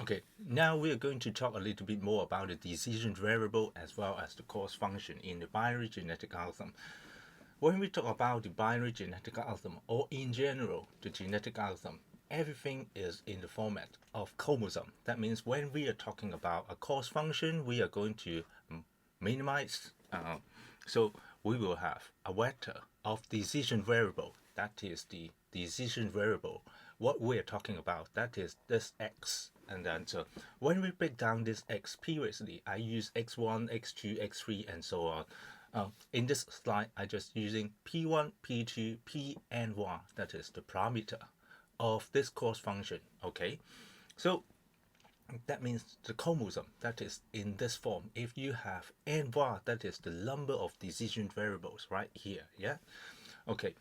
Okay, now we are going to talk a little bit more about the decision variable as well as the cost function in the binary genetic algorithm. When we talk about the binary genetic algorithm, or in general the genetic algorithm, everything is in the format of chromosome. That means when we are talking about a cost function, we are going to minimize. So we will have a vector of decision variable. That is the decision variable. What we are talking about, that is this x. And then so when we break down this x previously, I use x1, x2, x3, and so on. In this slide, I just using p1, p2, p, and y. That is the parameter of this cost function. Okay, so that means the chromosome that is in this form. If you have n var, that is the number of decision variables right here. Yeah. Okay.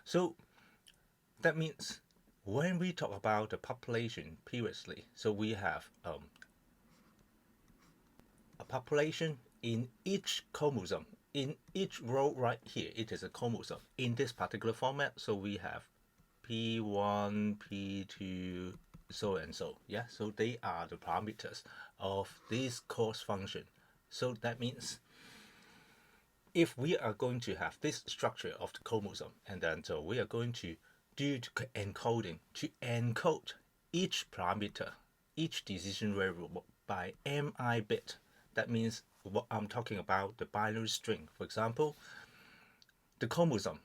So that means when we talk about the population previously, so we have a population in each chromosome. In each row right here, it is a chromosome in this particular format. So we have P1, P2, so and so. Yeah, so they are the parameters of this cost function. So that means if we are going to have this structure of the chromosome, and then so we are going to do the encoding to encode each parameter, each decision variable by mi bit. That means what I'm talking about the binary string. For example, the chromosome,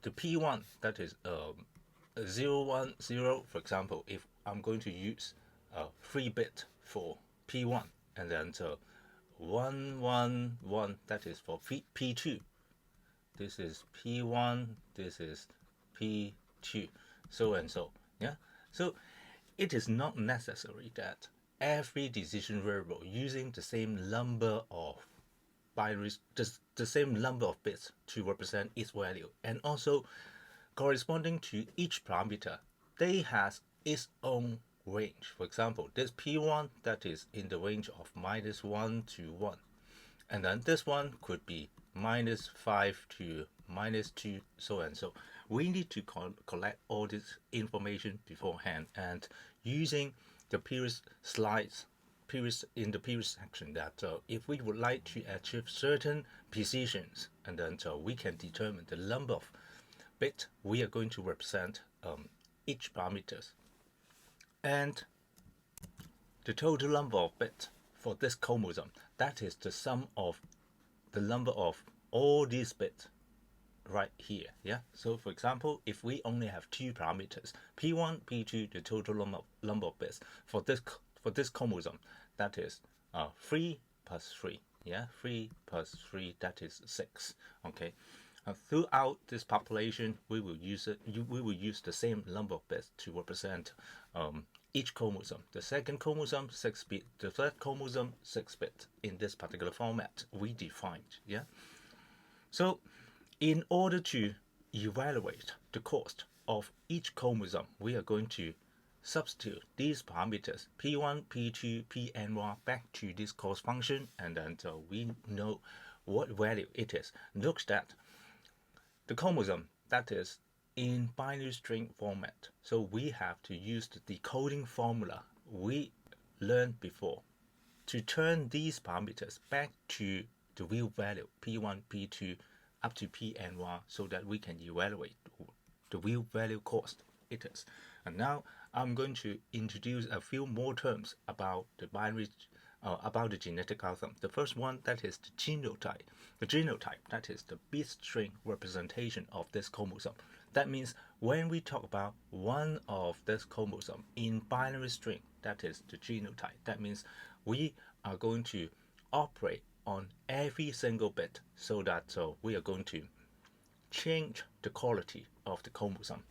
the P1, that is 010. For example, if I'm going to use 3-bit for P1, and then 111, that is for P2. This is P1, this is P2, so and so. Yeah. So it is not necessary that every decision variable using the same number of binaries, the same number of bits to represent its value, and also corresponding to each parameter, they has its own range. For example, this P1 that is in the range of -1 to 1, and then this one could be -5 to -2, so and so. We need to collect all this information beforehand, and using the previous slides, in the previous section, that if we would like to achieve certain precisions, and then we can determine the number of bit we are going to represent each parameters, and the total number of bits for this chromosome, that is the sum of the number of all these bits right here. Yeah. So for example, if we only have two parameters, p1, p2, the total number of bits for this chromosome, that is 3 plus 3. Yeah, 3 plus 3, that is 6. Okay. Throughout this population, we will use the same number of bits to represent each chromosome. The second chromosome 6-bit, the third chromosome 6-bit in this particular format we defined. Yeah. So in order to evaluate the cost of each chromosome, we are going to substitute these parameters P1, P2, P, and Y back to this cost function, and then we know what value it is. Note that the chromosome, that is in binary string format, so we have to use the decoding formula we learned before to turn these parameters back to the real value P1, P2 up to P and Y, so that we can evaluate the real value cost it is. And now I'm going to introduce a few more terms about the binary about the genetic algorithm. The first one, that is the genotype. The genotype, that is the bit string representation of this chromosome. That means when we talk about one of this chromosome in binary string, that is the genotype. That means we are going to operate on every single bit, so that we are going to change the quality of the chromosome.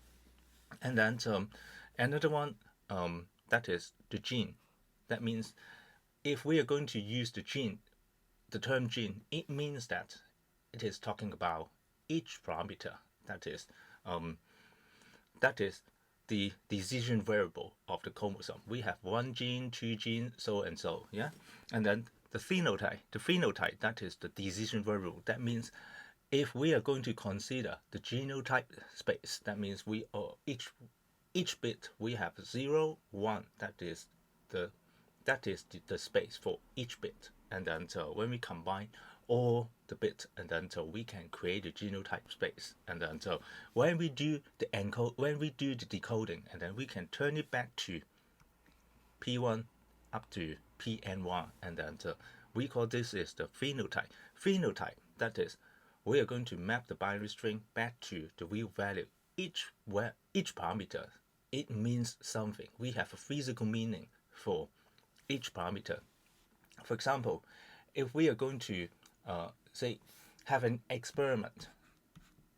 And then another one, that is the gene. That means if we are going to use the term gene, it means that it is talking about each parameter. That is the decision variable of the chromosome. We have one gene, two genes, so and so. Yeah, and then the phenotype, that is the decision variable. That means if we are going to consider the genotype space, that means each bit we have 0, 1. The the space for each bit. And then when we combine all the bits, and then we can create a genotype space. And then when we do the decoding, and then we can turn it back to P1 up to PN1, and then we call this is the phenotype. Phenotype, that is, we are going to map the binary string back to the real value. Each parameter, it means something. We have a physical meaning for each parameter. For example, if we are going to say have an experiment,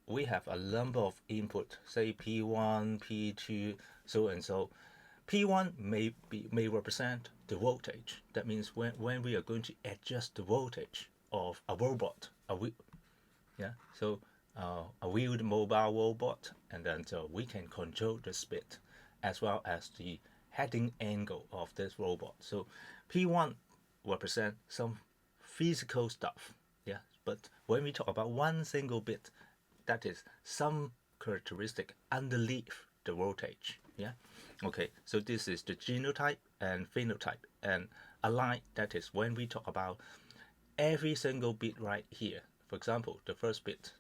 we have a number of input, say P1, P2, so and so. P1 may represent the voltage. That means when we are going to adjust the voltage of a robot, a wheeled mobile robot, and then we can control the speed as well as the heading angle of this robot. So P1 represent some physical stuff, yeah. But when we talk about one single bit, that is some characteristic underneath the voltage, yeah. Okay, so this is the genotype and phenotype, and a line, that is when we talk about every single bit right here. For example, the first bit,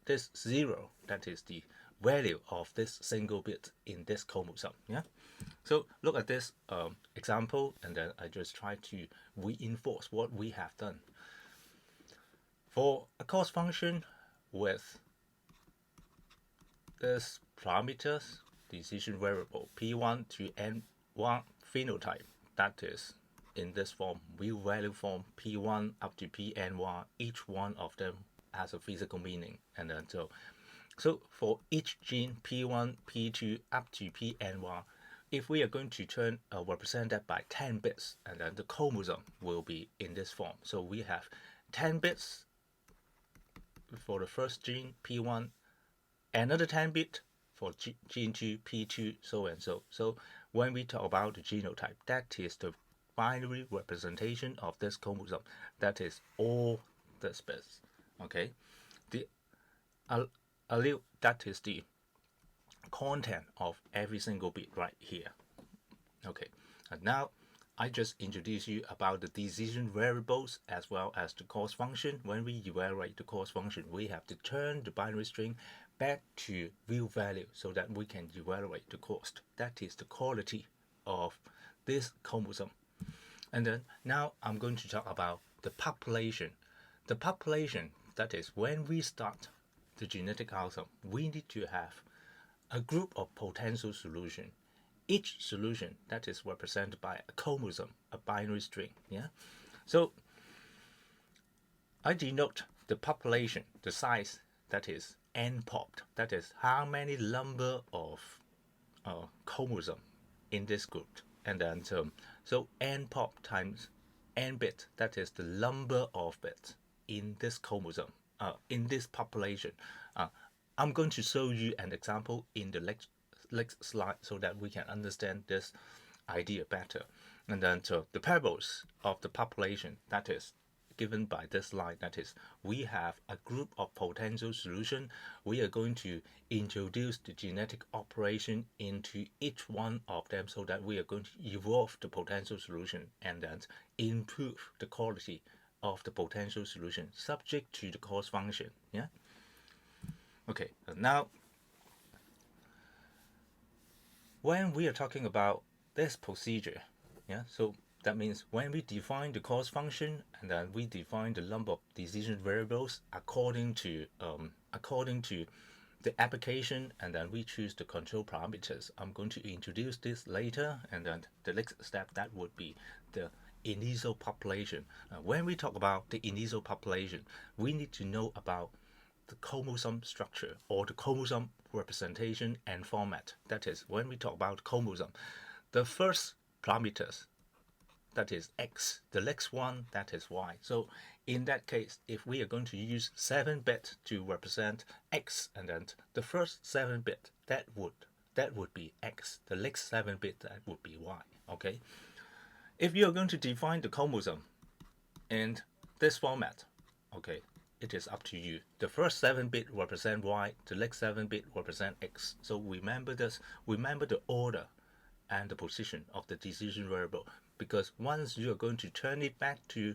this 0, that is the value of this single bit in this chromosome, yeah. So look at this example, and then I just try to reinforce what we have done. For a cost function with this parameters, decision variable P1 to N1 phenotype, that is in this form, real value form, P1 up to Pn1, each one of them has a physical meaning. And then so for each gene P1, P2 up to Pn1, if we are going to represent that by 10 bits, and then the chromosome will be in this form. So we have 10 bits for the first gene P1, another 10 bit for gene 2, P2, so and so. So when we talk about the genotype, that is the binary representation of this chromosome. That is all the bits. Okay, the allele, that is the content of every single bit right here. Okay, and now I just introduce you about the decision variables as well as the cost function. When we evaluate the cost function, we have to turn the binary string back to real value so that we can evaluate the cost. That is the quality of this chromosome. And then now I'm going to talk about the population. The population, that is when we start the genetic algorithm, we need to have a group of potential solution. Each solution that is represented by a chromosome, a binary string. Yeah. So I denote the population, the size, that is n-popped. That is how many number of chromosome in this group. And then so n-pop times n-bit, that is the number of bits in this chromosome, in this population. I'm going to show you an example in the next slide so that we can understand this idea better. And then the parables of the population, that is given by this line, that is we have a group of potential solution. We are going to introduce the genetic operation into each one of them so that we are going to evolve the potential solution and then improve the quality of the potential solution subject to the cost function. Yeah. Okay, now when we are talking about this procedure, yeah, so that means when we define the cost function, and then we define the number of decision variables according to the application, and then we choose the control parameters. I'm going to introduce this later, and then the next step, that would be the initial population. When we talk about the initial population, we need to know about the chromosome structure or the chromosome representation and format. That is when we talk about chromosome, the first parameters, that is X, the next one, that is Y. So in that case, if we are going to use 7-bit to represent X, and then the first 7-bit, that would be X, the next 7-bit, that would be Y. Okay, if you are going to define the chromosome in this format, okay, it is up to you. The first 7-bit represent Y, the next 7-bit represent X. So remember this, remember the order and the position of the decision variable, because once you are going to turn it back to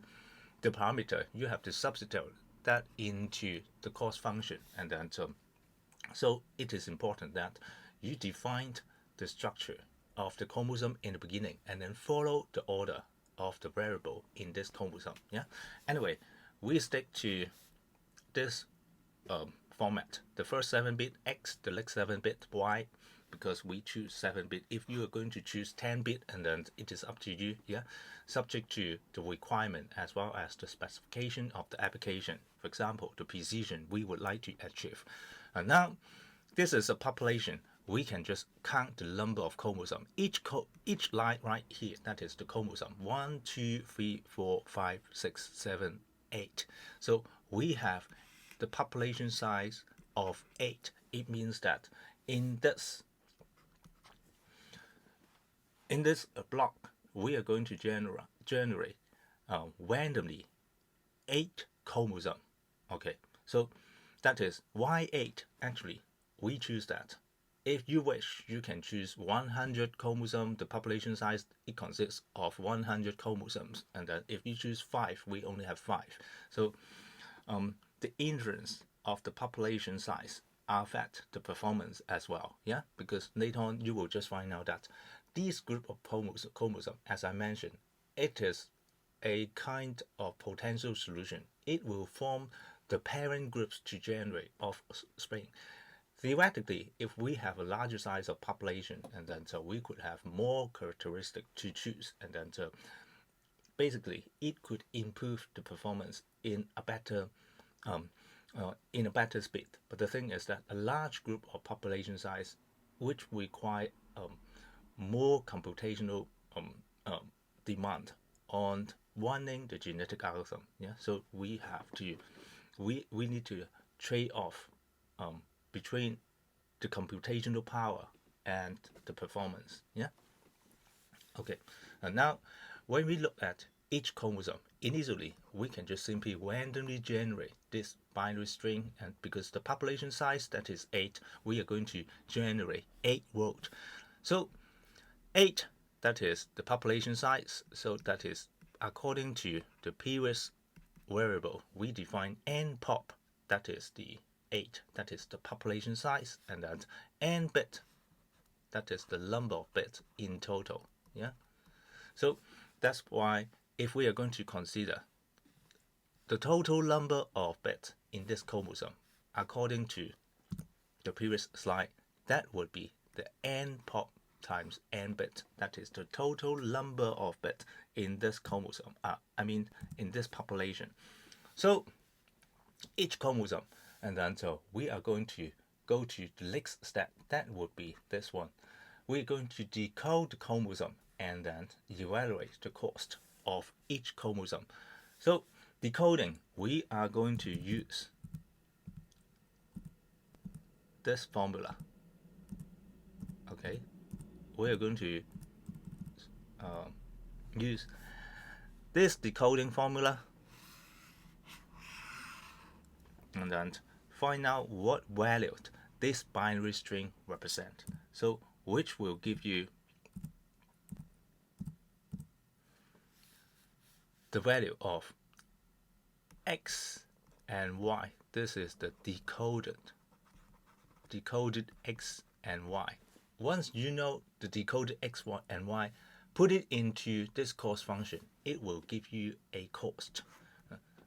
the parameter, you have to substitute that into the cost function, and then so it is important that you define the structure of the chromosome in the beginning and then follow the order of the variable in this chromosome. Yeah. Anyway, we stick to this format. The first 7-bit X, the next 7-bit Y, because we choose 7-bit. If you are going to choose 10-bit, and then it is up to you. Yeah, subject to the requirement as well as the specification of the application. For example, the precision we would like to achieve. And now, this is a population. We can just count the number of chromosomes. Each line right here, that is the chromosome. 1, 2, 3, 4, 5, 6, 7, 8. So we have the population size of 8. It means that in this block, we are going to generate randomly 8 chromosomes. Okay, so that is Y8. Actually, we choose that. If you wish, you can choose 100 chromosomes. The population size, it consists of 100 chromosomes. And then if you choose 5, we only have 5. So the influence of the population size affect the performance as well. Yeah, because later on you will just find out that this group of chromosomes, as I mentioned, it is a kind of potential solution. It will form the parent groups to generate offspring. Theoretically, if we have a larger size of population, and then so we could have more characteristics to choose, and then so basically it could improve the performance in a better speed. But the thing is that a large group of population size, which require more computational demand on running the genetic algorithm. Yeah, so we need to trade off between the computational power and the performance. Yeah. Okay. And now, when we look at each chromosome, initially we can just simply randomly generate this binary string, and because the population size, that is 8, we are going to generate 8 rows. So 8, that is the population size. So that is according to the previous variable, we define n pop, that is the 8, that is the population size, and then n bit, that is the number of bits in total. Yeah. So that's why if we are going to consider the total number of bits in this chromosome, according to the previous slide, that would be the n pop times n bit. That is the total number of bits in this chromosome. In this population. So each chromosome, and then so we are going to go to the next step. That would be this one. We're going to decode the chromosome and then evaluate the cost of each chromosome. So decoding, we are going to use this formula. Okay, we are going to use this decoding formula and then find out what value this binary string represents. So which will give you the value of X and Y. This is the decoded X and Y. Once you know the decoded X and Y, put it into this cost function. It will give you a cost.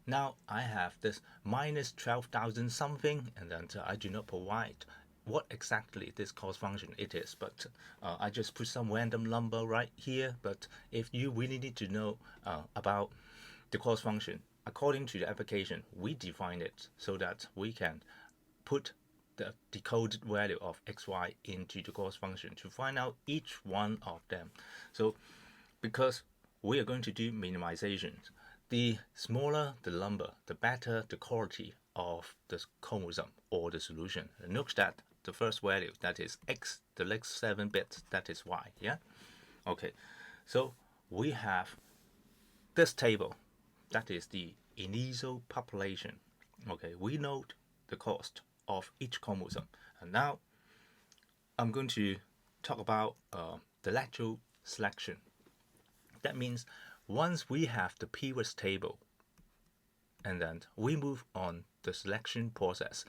Now I have this minus 12,000 something, and then I do not provide what exactly this cost function it is, but I just put some random number right here. But if you really need to know about the cost function, according to the application, we define it so that we can put the decoded value of xy into the cost function to find out each one of them. So because we are going to do minimization, the smaller the number, the better the quality of the chromosome or the solution. Note that the first value, that is X, the next 7 bits, that is Y. Yeah. Okay. So we have this table, that is the initial population, Okay, we know the cost of each chromosome. And now I'm going to talk about the lateral selection. That means once we have the pivot table, and then we move on the selection process.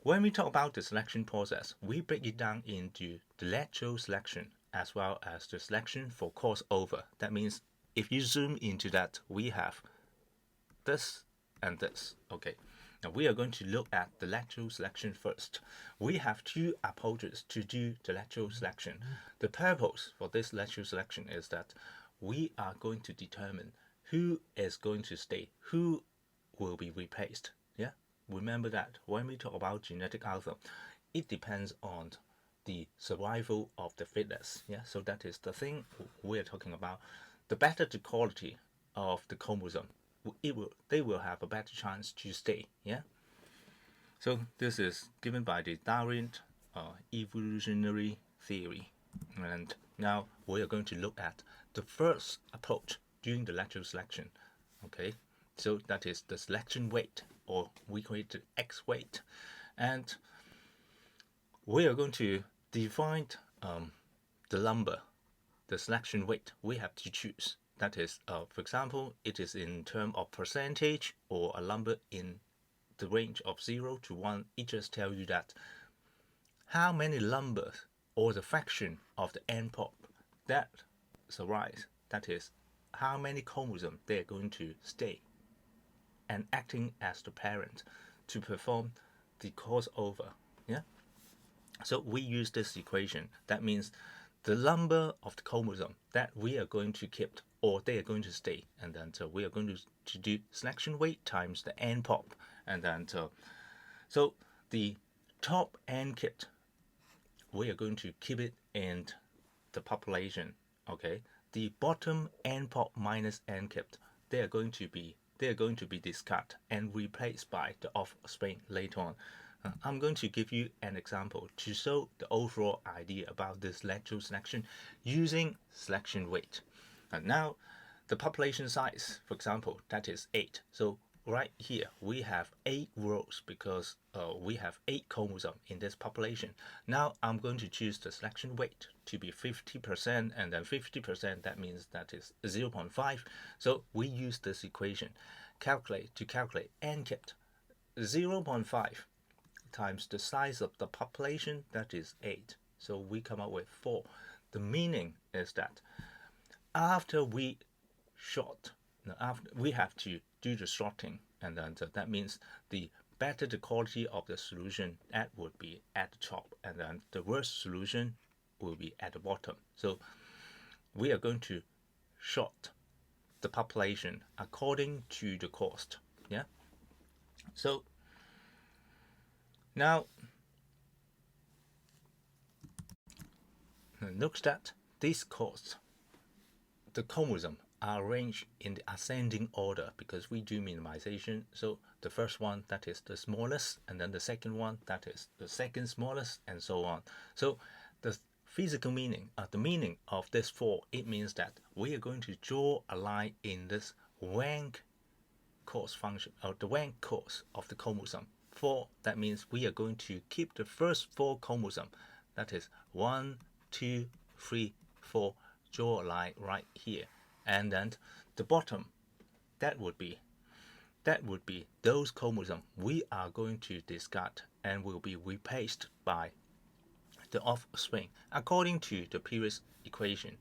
When we talk about the selection process, we break it down into the lateral selection as well as the selection for crossover. That means if you zoom into that, we have this and this. Okay, now we are going to look at the lateral selection first. We have two approaches to do the lateral selection. The purpose for this lateral selection is that we are going to determine who is going to stay, who will be replaced. Yeah, remember that when we talk about genetic alpha, it depends on the survival of the fittest. Yeah, so that is the thing we're talking about. The better the quality of the chromosome, they will have a better chance to stay. Yeah. So this is given by the Darwin evolutionary theory, and now we are going to look at the first approach during the lateral selection. Okay, so that is the selection weight, or we call it X weight, and we are going to define the number, the selection weight we have to choose. That is, for example, it is in terms of percentage or a number in the range of 0 to 1. It just tells you that how many numbers or the fraction of the N pop that survives. That is, how many chromosomes they are going to stay and acting as the parent to perform the crossover. Yeah. So we use this equation. That means the number of the chromosome that we are going to keep or they are going to stay, and then so we are going to do selection weight times the N pop, and then so the top N kept, we are going to keep it in the population. Okay, the bottom N pop minus N kept, they are going to be discarded and replaced by the offspring later on. I'm going to give you an example to show the overall idea about this lateral selection using selection weight. And now the population size, for example, that is 8. So right here we have 8 rows because we have 8 chromosomes in this population. Now I'm going to choose the selection weight to be 50%, and then 50%, that means that is 0.5. So we use this equation to calculate N kept 0.5 times the size of the population, that is 8. So we come up with 4. The meaning is that after we have to do the sorting, and then that means the better the quality of the solution, that would be at the top, and then the worst solution will be at the bottom. So we are going to sort the population according to the cost. Yeah. So now note that these costs, the chromosome are arranged in the ascending order because we do minimization. So the first one, that is the smallest, and then the second one, that is the second smallest, and so on. So the physical meaning, the meaning of this 4, it means that we are going to draw a line in this rank cost function, or the rank cost of the chromosome. 4, that means we are going to keep the first 4 chromosomes. That is 1, 2, 3, 4. Draw a line right here, and then the bottom, that would be those chromosomes we are going to discard and will be replaced by the offspring according to the previous equation.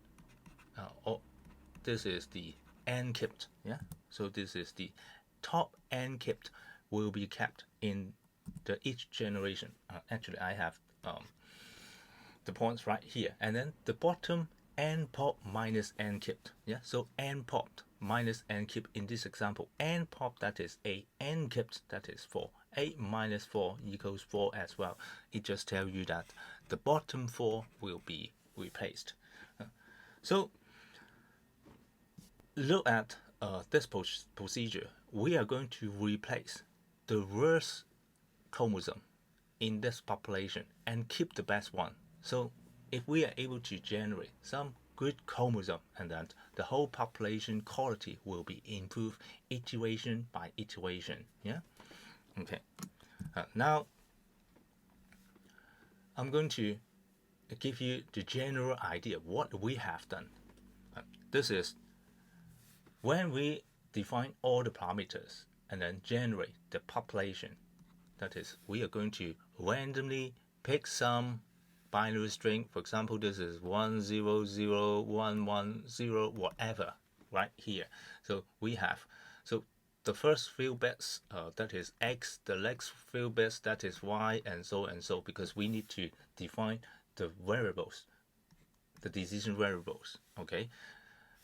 This is the N kept. Yeah. So this is the top N kept will be kept in the each generation. Actually, I have the points right here, and then the bottom N pop minus N kept. Yeah. So N popped minus N kept in this example. N pop, that is 8. N kept, that is 4. 8 minus 4 equals 4 as well. It just tells you that the bottom 4 will be replaced. So look at this procedure. We are going to replace the worst chromosome in this population and keep the best one. So if we are able to generate some good chromosome, and then the whole population quality will be improved iteration by iteration. Yeah. Okay. Now I'm going to give you the general idea of what we have done. This is when we define all the parameters and then generate the population. That is, we are going to randomly pick some binary string. For example, this is 1001110, whatever, right here. So we have, so the first few bits, that is x, the next few bits, that is y, and so, because we need to define the variables, the decision variables, okay?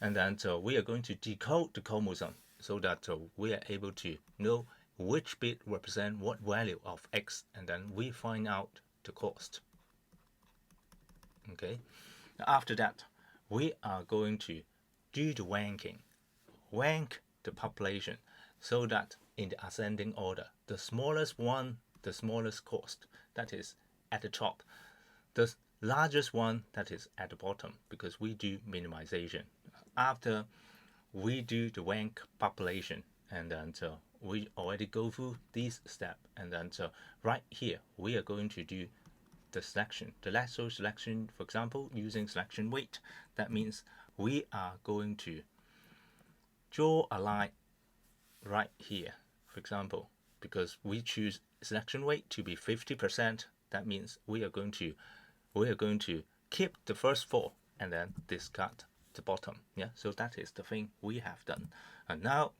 And then we are going to decode the chromosome so that we are able to know which bit represent what value of x, and then we find out the cost. Okay. After that, we are going to do the ranking, rank the population, so that in the ascending order, the smallest one, the smallest cost, that is at the top, the largest one, that is at the bottom, because we do minimization. After we do the rank population, and then we already go through this step, and then right here we are going to do the selection, the lateral selection, for example, using selection weight. That means we are going to draw a line right here, for example, because we choose selection weight to be 50%. That means we are going to keep the first four and then discard the bottom. Yeah, so that is the thing we have done. And now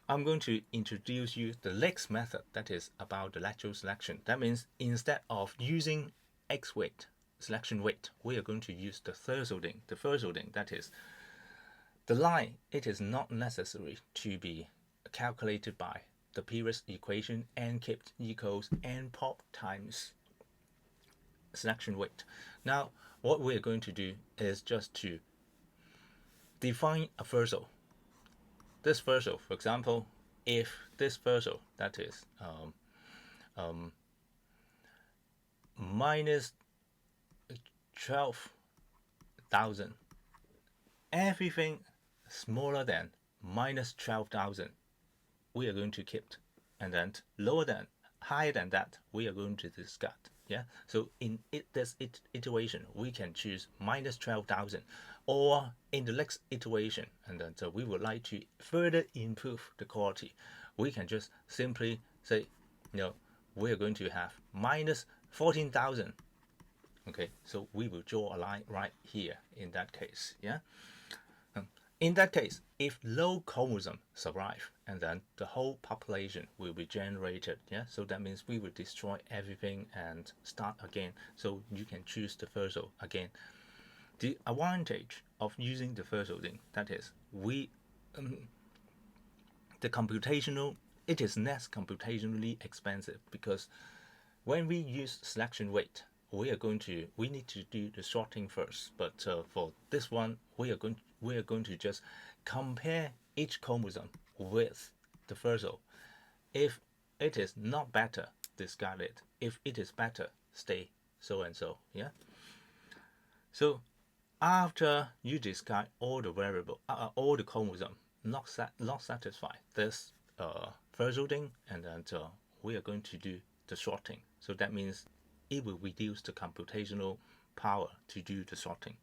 I'm going to introduce you the next method, that is about the lateral selection. That means instead of using x weight, selection weight, we are going to use the thresholding. The thresholding, that is the line, it is not necessary to be calculated by the previous equation, n kept equals n pop times selection weight. Now what we are going to do is just to define a threshold. This threshold, for example, if this threshold, that is minus 12,000, everything smaller than minus 12,000 we are going to keep, and then lower than, higher than that, we are going to discard. Yeah, so in this iteration we can choose minus 12,000, or in the next iteration, and then we would like to further improve the quality, we can just simply say, we are going to have minus 14,000. Okay, so we will draw a line right here in that case. Yeah. In that case, if no chromosome survive, and then the whole population will be generated. Yeah, so that means we will destroy everything and start again. So you can choose the threshold again. The advantage of using the thresholding, that is, the computational, it is less computationally expensive, because when we use selection weight, we need to do the sorting first. But for this one, we are going to just compare each chromosome with the threshold. If it is not better, discard it. If it is better, stay so and so. Yeah. So after you discard all the variable, all the chromosome not satisfied this thresholding, and then we are going to do the sorting. So that means it will reduce the computational power to do the sorting.